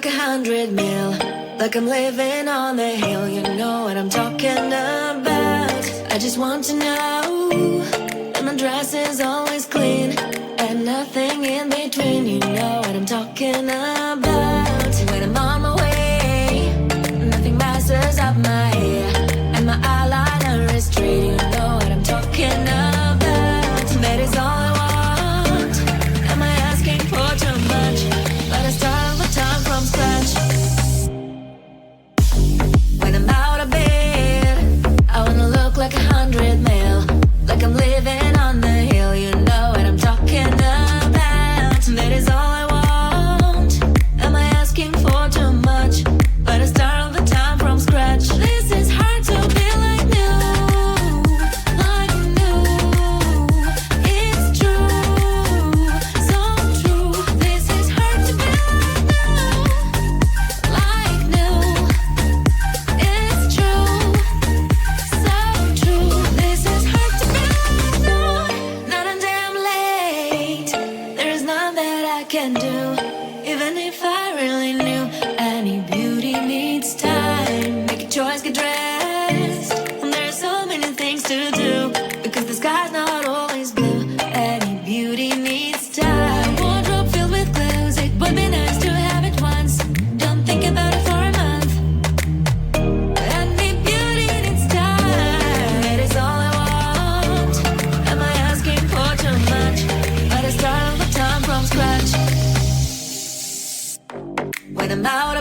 like 100 mil, like I'm living on the hill. You know what I'm talking about. I just want to know, and I'm dress is always clean and nothing in between. You know what I'm talking about. When I'm on my way, nothing messes up my hair, and my eyeliner is straight. You know what I'm talking about. That is all I want. Am I asking for too much? But I start the time from scratch. When I'm out of bed, I wanna look like 100 mil, like I'm living on the hill. You know what I'm talking about. That is all I want. Am I asking for too much? But I start the time from scratch. This is hard to be like new, like new. It's true, so true. This is hard to be like new, it's true, so true. This is hard to be like new. Not a damn late. There is none that I can do, even if I really knew. Any beauty needs time. Make a choice, get dressed. And there are so many things to do, because the sky's not always blue. Any beauty needs time. Wardrobe filled with clothes, it would be nice to have it once. Don't think about it for a month. Any beauty needs time. That is all I want. Am I asking for too much? But I start all the time from scratch. When I'm out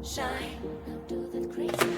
shine. Now do the crazy